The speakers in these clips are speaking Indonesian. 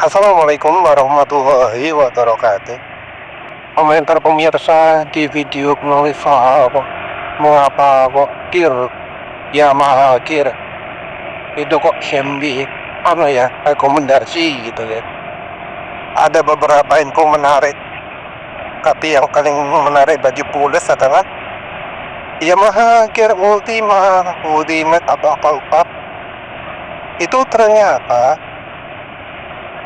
Assalamualaikum warahmatullahi wabarakatuh. Komentar pemirsa di video penulisan mengapa kok kir Yamaha kir itu kok Shelby rekomendasi gitu ya. Ada beberapa info menarik, tapi yang paling menarik bagi pules adalah Yamaha Gear Ultimate apa itu ternyata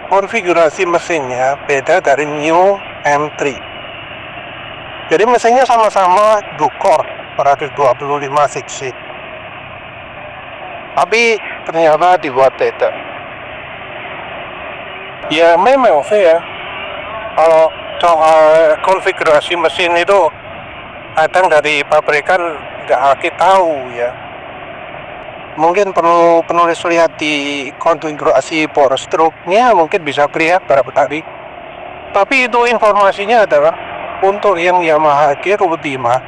konfigurasi mesinnya beda dari New M3. Jadi mesinnya sama-sama dual-core 125 cc, tapi ternyata dibuat beda. Ya memang sih ya, kalau soal konfigurasi mesin itu kadang dari pabrikan nggak kita tahu ya. Mungkin perlu penulis lihat di konfigurasi power stroke-nya, mungkin bisa lihat berapa tadi. Tapi itu informasinya adalah untuk yang Yamaha Gear Ultima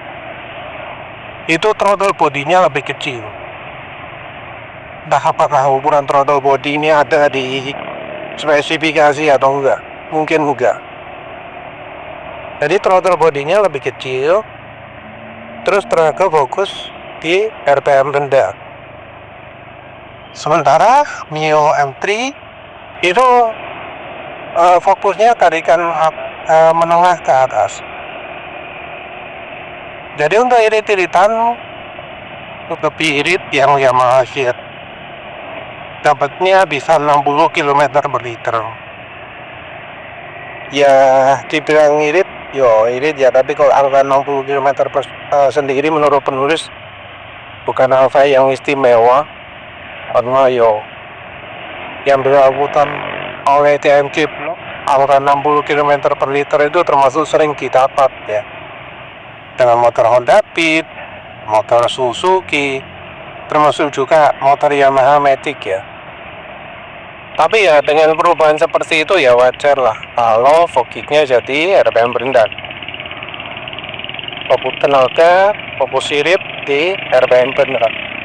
itu throttle bodinya lebih kecil. Entah apakah ukuran throttle body ini ada di spesifikasi atau enggak, mungkin enggak. Jadi throttle bodinya lebih kecil, terus tenaga fokus di RPM rendah. Sementara Mio M3 itu fokusnya tarikan menengah ke atas. Jadi untuk irit-iritan lebih irit yang Yamaha Gear, dapatnya bisa 60 km per liter. Ya dibilang irit ya, tapi kalau angka 60 km sendiri menurut penulis bukan angka yang istimewa, karena yang berlakukan oleh TMC Blok angka 60 km per liter itu termasuk sering didapat ya, dengan motor Honda Beat, motor Suzuki, termasuk juga motor Yamaha Matic ya. Tapi ya dengan perubahan seperti itu ya wajar lah kalau fokiknya jadi RPM rendah. Fokus tenaga, fokus sirip di RPM rendah.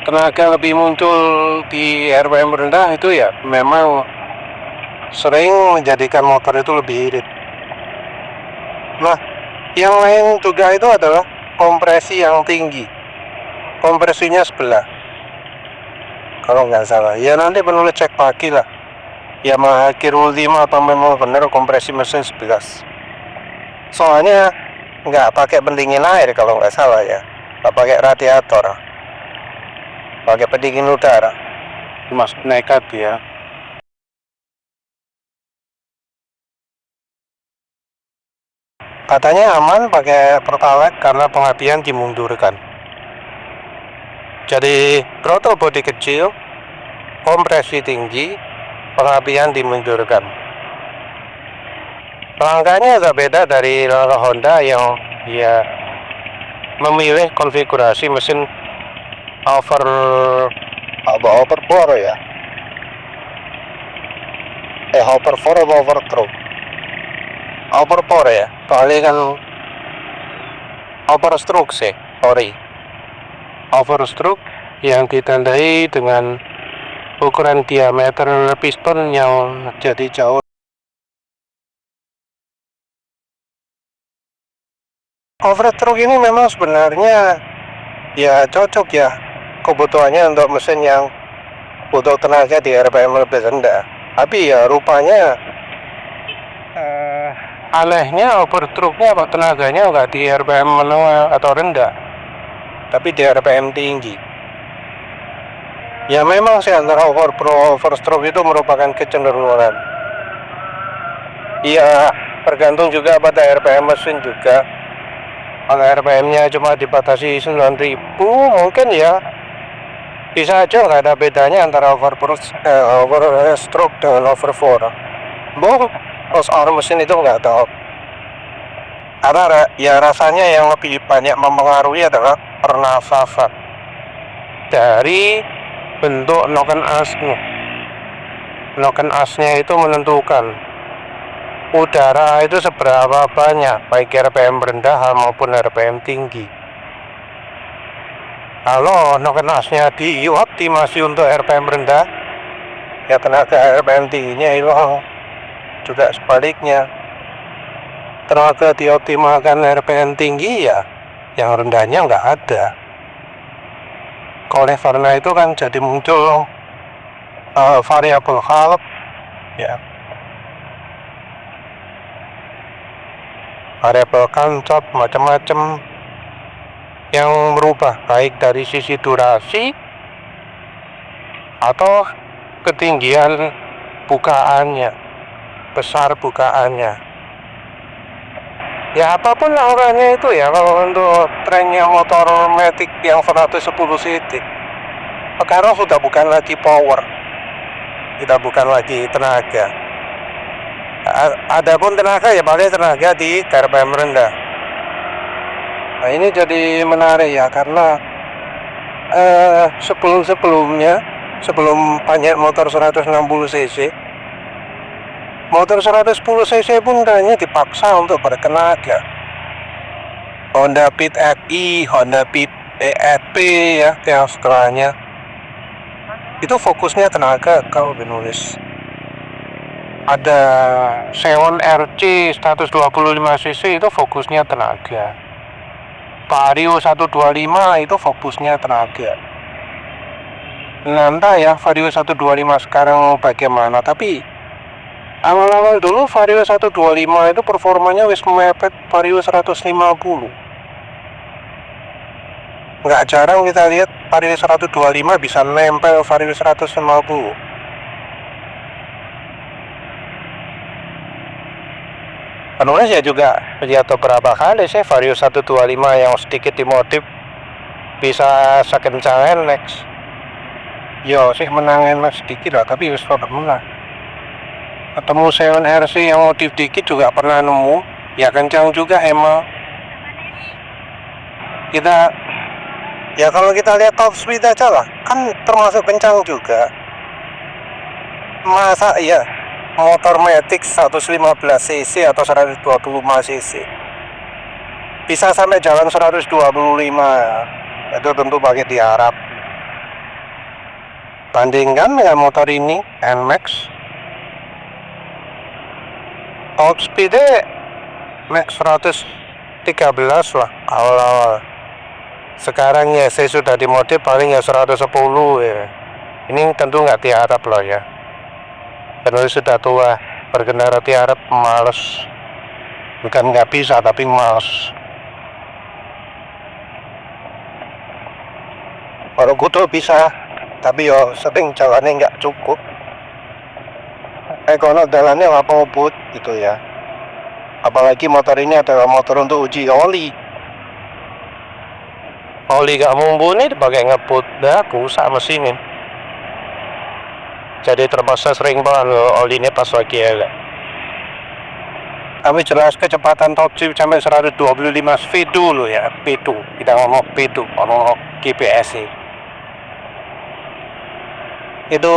Tenaga lebih muncul di RPM rendah itu ya memang sering menjadikan motor itu lebih irit. Nah, yang lain juga itu adalah kompresi yang tinggi. Kompresinya sebelah, kalau nggak salah. Ya nanti penulis cek pagi lah. Yamaha Gear Ultima atau memang benar kompresi mesin 11. Soalnya nggak pakai pendingin air kalau nggak salah ya. Nggak pakai radiator, pakai pendingin udara. Mas nekat ya. Katanya aman pakai Pertalite karena pengabdian dimundurkan. Jadi throttle body kecil, kompresi tinggi, pengabdian dimundurkan. Pelanggannya agak beda dari Honda yang ya memilih konfigurasi mesin overbore ya. Overbore atau overthrow? Overbore ya, soalnya kan overstroke sih, sorry. Overstroke yang ditandai dengan ukuran diameter piston yang jadi jauh. Overstroke ini memang sebenarnya ya cocok ya kebutuhannya untuk mesin yang butuh tenaga di RPM lebih rendah. Tapi ya rupanya anehnya overstroke-nya apa tenaganya nggak di RPM menengah atau rendah, tapi di RPM tinggi. Ya memang sih antara overstroke itu merupakan kecenderungan. Ya tergantung juga pada RPM mesin juga. Kalau RPM-nya cuma dibatasi 9.000 mungkin ya bisa aja nggak ada bedanya antara overstroke dengan overbore. Horsepower mesin itu nggak tahu. Karena ya rasanya yang lebih banyak mempengaruhi adalah pernafasan dari bentuk noken asnya. Noken asnya itu menentukan udara itu seberapa banyak, baik RPM rendah maupun RPM tinggi. Kalau noken asnya dioptimasi untuk RPM rendah, ya tenaga RPM tingginya hilang. Juga sebaliknya, tenaga dioptimalkan RPM tinggi ya yang rendahnya nggak ada. Oleh karena itu kan jadi muncul variabel half ya, variabel kancot macam-macam yang merubah baik dari sisi durasi atau ketinggian bukaannya, besar bukaannya. Ya apapun lah orangnya itu ya. Kalau untuk trennya motor Matic yang 110 cc, sekarang sudah bukan lagi power, kita bukan lagi tenaga. Adapun tenaga ya paling tenaga di RPM rendah. Nah ini jadi menarik ya, karena sebelum banyak motor 160 cc, motor 110 cc pun hanya dipaksa untuk bertenaga. Honda Beat FI, Honda Beat ESP ya, yang setelahnya itu fokusnya tenaga kalau menulis. Ada Xeon RC 125 cc itu fokusnya tenaga. Vario 125 itu fokusnya tenaga. Nah entah ya Vario 125 sekarang bagaimana, tapi awal-awal dulu Vario 125 itu performanya wis mepet Vario 150. Nggak jarang kita lihat Vario 125 bisa nempel Vario 150. Penulis ya juga lihat beberapa kali sih Vario 125 yang sedikit dimodif bisa sekencang NMAX. Yo sih menang NMAX sedikit lah, tapi wis menang. Ketemu Xeon RC yang modif dikit juga pernah nemu, ya kencang juga emang. Kalau kita lihat top speed aja lah, kan termasuk kencang juga. Masa iya motor Matic 115 cc atau 125 cc bisa sampai jalan 125 ya. Itu tentu pakai diharap. Bandingkan dengan motor ini NMAX, top speednya max 113 lah awal-awal. Sekarang ya saya sudah dimodif paling ya 110 ya. Ini tentu nggak diharap loh ya. Penulis sudah tua, berkendara diharap males. Bukan nggak bisa tapi males. Kalau gue bisa, tapi yo sering jalannya nggak cukup. Kalau jalannya apa ngebut gitu ya. Apalagi motor ini adalah motor untuk uji oli. Oli gak mumpuni dipakai ngebut, dah rusak mesinnya. Jadi terpaksa sering banget oli ini pas lagi ya. Tapi jelas kecepatan top speed sampai 125 speed dulu ya, P2. Kita ngomong P2, ngomong GPS itu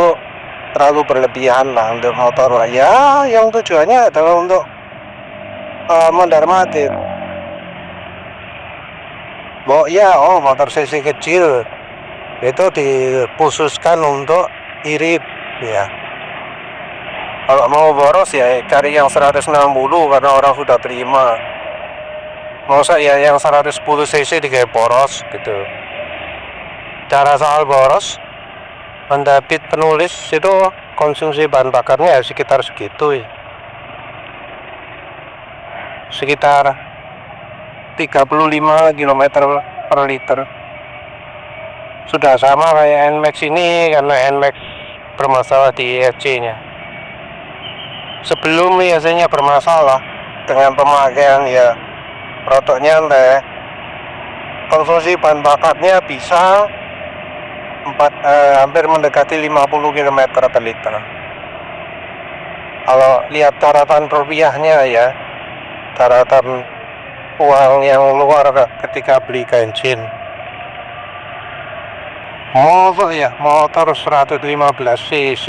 terlalu berlebihan lah untuk motor ya yang tujuannya adalah untuk mondar mandir. Motor cc kecil itu dikhususkan untuk irit ya. Kalau mau boros ya cari yang 160 karena orang sudah terima. Masa ya yang 110 cc digawe boros gitu. Cara soal boros, Honda Beat penulis itu konsumsi bahan bakarnya ya sekitar segitu ya. Sekitar 35 km per liter. Sudah sama kayak NMAX ini karena NMAX bermasalah di ESC nya. Sebelum biasanya bermasalah dengan pemakaian ya rotoknya konsumsi bahan bakarnya bisa hampir mendekati 50 km per liter. Kalau lihat daratan rupiahnya ya, daratan uang yang luar ketika beli bensin. Motor 115 cc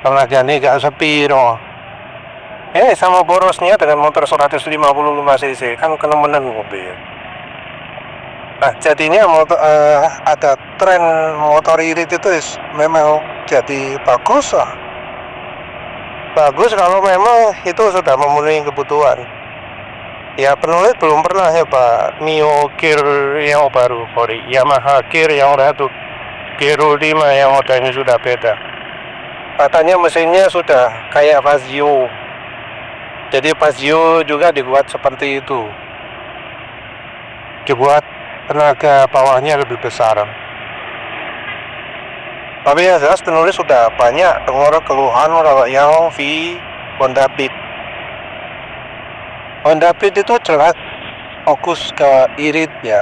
tenaganya gak sepiro. Sama borosnya dengan motor 155 cc kan kenemenan mobil. Nah, jadinya ada tren motor irit itu memang jadi bagus lah. Bagus kalau memang itu sudah memenuhi kebutuhan. Ya penulis belum pernah ya Pak Mio Gear yang baru, sorry, Yamaha Gear yang satu, Gear 5 yang modelnya sudah beda. Katanya mesinnya sudah kayak Fazio. Jadi Fazio juga dibuat seperti itu. Dibuat tenaga bawahnya lebih besar. Tapi yang jelas penulis sudah banyak dengar keluhan kalau yang Honda Beat. Honda Beat itu jelas fokus ke irit ya.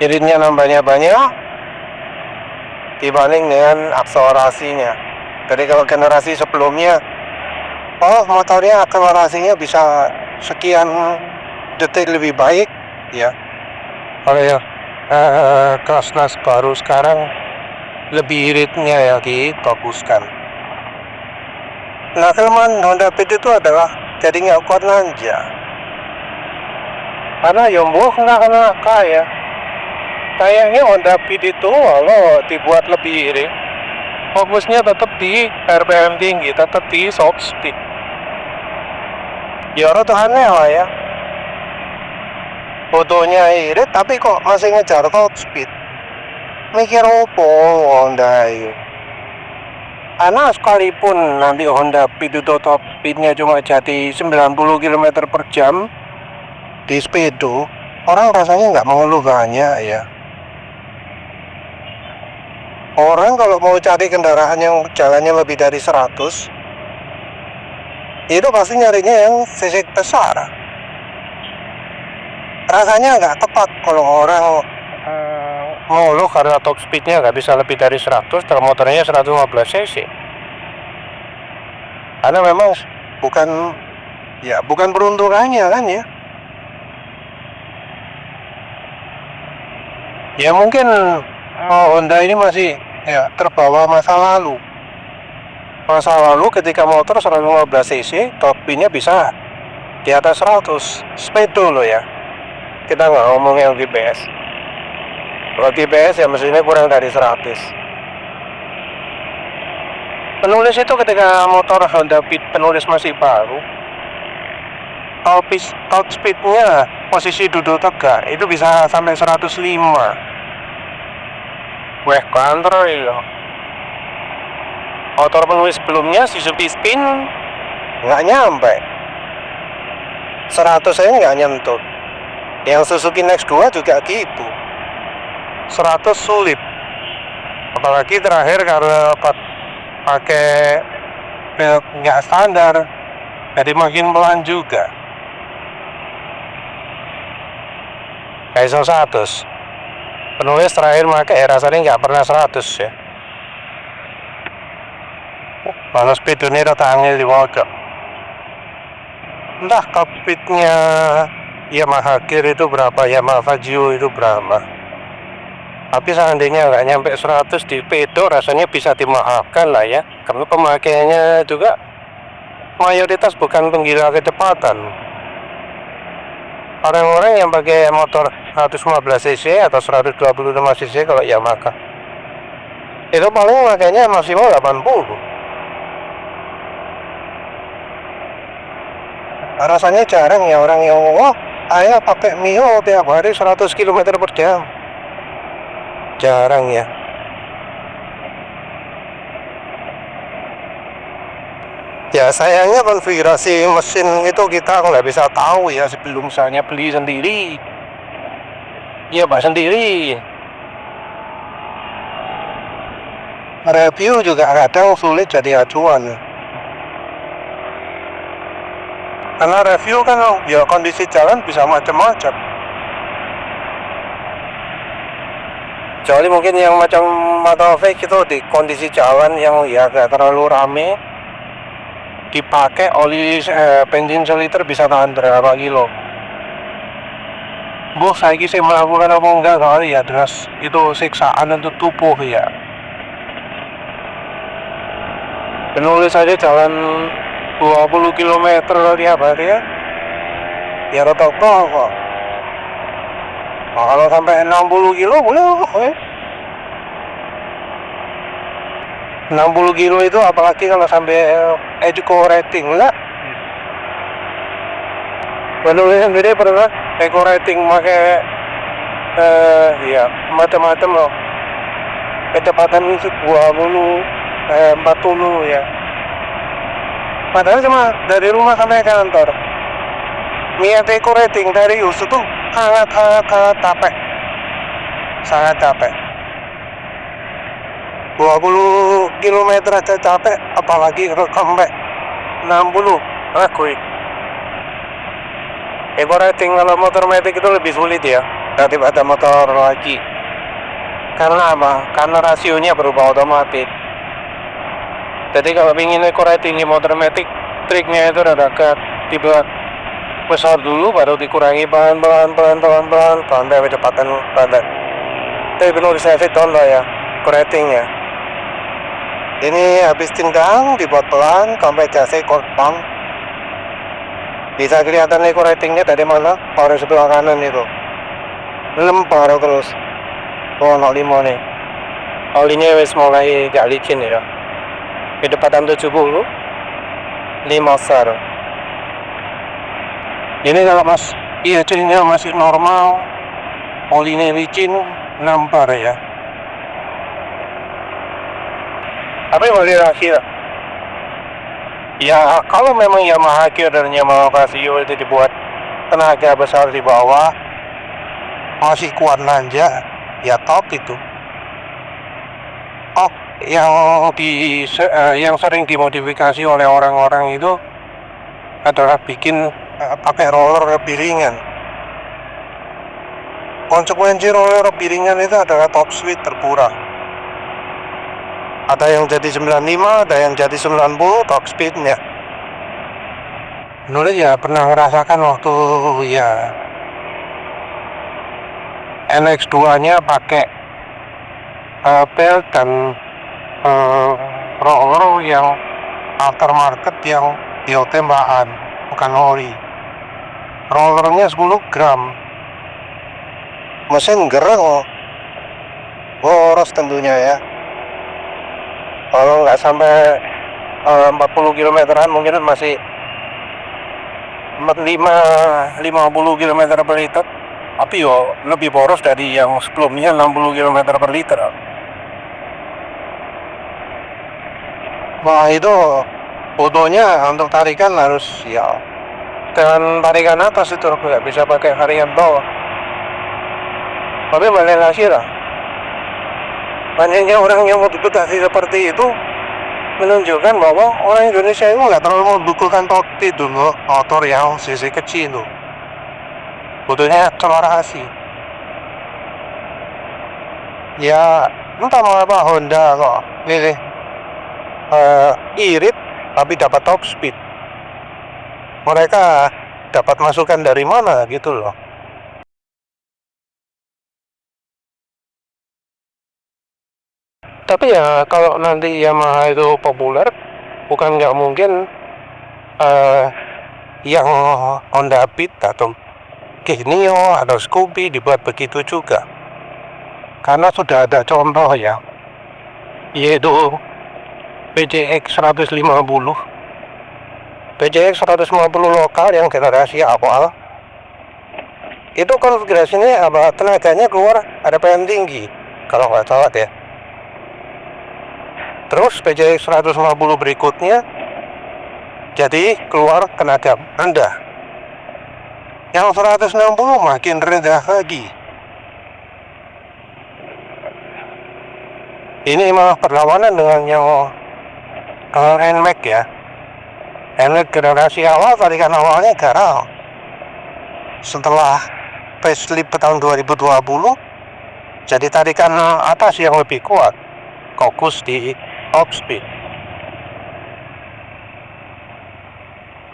Iritnya nambahnya banyak dibanding dengan akselerasinya. Jadi kalau generasi sebelumnya, motornya akselerasinya bisa sekian detik lebih baik ya. Kalau ya kelas baru sekarang lebih iritnya ya dibaguskan. Nah kelemahan Honda Beat itu adalah jadi nggak kuat nanjak. Karena Yombo nggak kaya. Kayaknya Honda Beat itu kalau dibuat lebih irit, fokusnya tetap di RPM tinggi, tetap di soft speed. Ya aneh lah ya. Fotonya irit tapi kok masih ngejar top speed. Mikir opo Honda itu. Karena sekalipun nanti Honda Beat itu top speednya cuma jadi 90 km per jam di speedo, orang rasanya nggak mengeluh banyak ya. Orang kalau mau cari kendaraan yang jalannya lebih dari 100, itu pasti nyarinya yang cc besar. Rasanya nggak tepat kalau orang mengeluh karena top speednya nggak bisa lebih dari 100 kalau motornya 115 cc. Karena memang bukan peruntukannya kan ya. Ya mungkin Honda ini masih ya terbawa masa lalu. Masa lalu ketika motor 115 cc top speednya bisa di atas 100 speedo loh ya. Kita nggak ngomong yang TBS. Kalau TBS ya mesinnya kurang dari 100. Penulis itu ketika motor Honda Beat penulis masih baru, top speednya posisi duduk tegak itu bisa sampai 105. Weh kontrol itu. Motor penulis sebelumnya Suzuki Spin nggak nyampe 100 saya nggak nyentuh. Yang Suzuki Next 2 juga gitu, 100 sulit. Apalagi terakhir karena pakai velg nggak standar, jadi makin pelan juga. ISO 100 penulis terakhir pakai rasanya nggak pernah 100 ya. Kalau speednya datangnya di wajah. Entah cockpitnya Yamaha Gear itu berapa, Yamaha Fazio itu berapa. Tapi seandainya nggak nyampe 100 di pedo rasanya bisa dimaafkan lah ya. Karena pemakaiannya juga mayoritas bukan penggila kecepatan. Orang-orang yang pakai motor 115 cc atau 125 cc kalau Yamaha itu paling makanya maksimal 80. Rasanya jarang ya orang yang ayah pakai Mio tiap hari 100 km per jam. Jarang ya. Ya sayangnya konfigurasi mesin itu kita nggak bisa tahu ya sebelum misalnya beli sendiri. Iya Pak sendiri. Review juga kadang sulit jadi acuan. Karena review kan ya kondisi jalan bisa macam-macam. Kecuali mungkin yang macam Motovik itu di kondisi jalan yang ya gak terlalu rame, dipakai oli bensin seliter bisa tahan berapa kilo. Saya melakukan apa enggak kali ya terus itu siksaan untuk tubuh ya. Penulis aja jalan 20 km tiap hari ya rata-rata kok. Nah, kalau sampai 60 kilo boleh. 60 kilo itu apalagi kalau sampai eco rating lah. Menurutnya sendiri pernah eco rating pakai ya macam-macam loh. Kecepatan itu 40 ya. Padahal cuma dari rumah sampai kantor. Niat eco rating dari Yusu tuh sangat capek. Sangat capek. 20 km aja capek, apalagi kalau sampai 60. Akui. Eco rating kalau motor metik itu lebih sulit ya daripada motor lagi. Karena apa? Karena rasionya berubah otomatis. Jadi kalau ingin eco rating di motor metik, triknya itu agak tiba besar dulu baru dikurangi pelan-pelan sampai kecepatan padat. Tapi perlu diservis dulu ya eco ratingnya. Ini habis tendang dibuat pelan sampai jasa korban. Bisa kelihatan eco ratingnya dari mana? Power sebelah kanan itu lempar terus. Oh, 05 nih. Olinya wis mulai gak licin ya. Kecepatan 70 5 sar. Ini kalau mas IHC-nya masih normal, olinya licin, nampar ya. Tapi balik akhir. Ya kalau memang Yamaha dan Yamaha Casio itu dibuat tenaga besar di bawah, masih kuat nanjak, ya top itu. Oh, yang sering dimodifikasi oleh orang-orang itu adalah bikin pakai roller lebih ringan. Konsekuensi roller lebih ringan itu adalah top speed terkurang. Ada yang jadi 95, ada yang jadi 90 top speednya. Nulis ya pernah merasakan waktu ya NX2 nya pakai belt dan roller yang aftermarket yang IoT bahan bukan ori. Rollernya 10 gram, mesin gereng, boros tentunya ya. Kalau nggak sampai 40 kilometeran mungkin masih 50 km per liter, tapi yo lebih boros dari yang sebelumnya 60 km per liter. Wah, itu fotonya untuk tarikan harus ya dengan tarikan atas itu nggak bisa pakai varian bawah. Tapi balik lagi lah, banyaknya orang yang modifikasi seperti itu menunjukkan bahwa orang Indonesia itu nggak terlalu membukukan tokti dulu motor yang cc kecil itu. Butuhnya akselerasi. Ya entah mau apa Honda kok pilih irit tapi dapat top speed. Mereka dapat masukan dari mana gitu loh. Tapi ya kalau nanti Yamaha itu populer, bukan nggak mungkin yang Honda Beat atau Genio atau Scoopy dibuat begitu juga. Karena sudah ada contoh ya, yaitu PJX 150. PJX 150 lokal yang generasi awal itu konfigurasinya apa, tenaganya keluar ada PN tinggi kalau nggak salah ya. Terus PJX 150 berikutnya jadi keluar tenaga rendah. Yang 160 makin rendah lagi. Ini malah perlawanan dengan yang NMAX ya. NMAX generasi awal tarikan awalnya garang. Setelah facelift tahun 2020 jadi tarikan atas yang lebih kuat, fokus di top speed.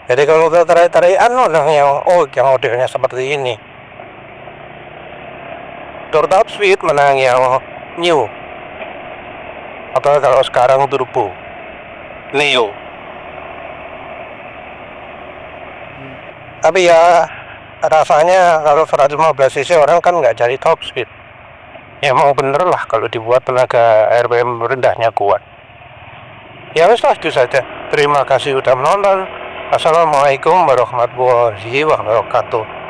Jadi kalau kita tarik-tarikan yang modelnya seperti ini, door top speed menang yang new, atau kalau sekarang turbo Neo. Tapi ya rasanya kalau 115 cc orang kan nggak cari top speed. Ya mau bener lah kalau dibuat tenaga RPM rendahnya kuat. Ya wes lah, itu saja. Terima kasih sudah menonton. Assalamualaikum warahmatullahi wabarakatuh.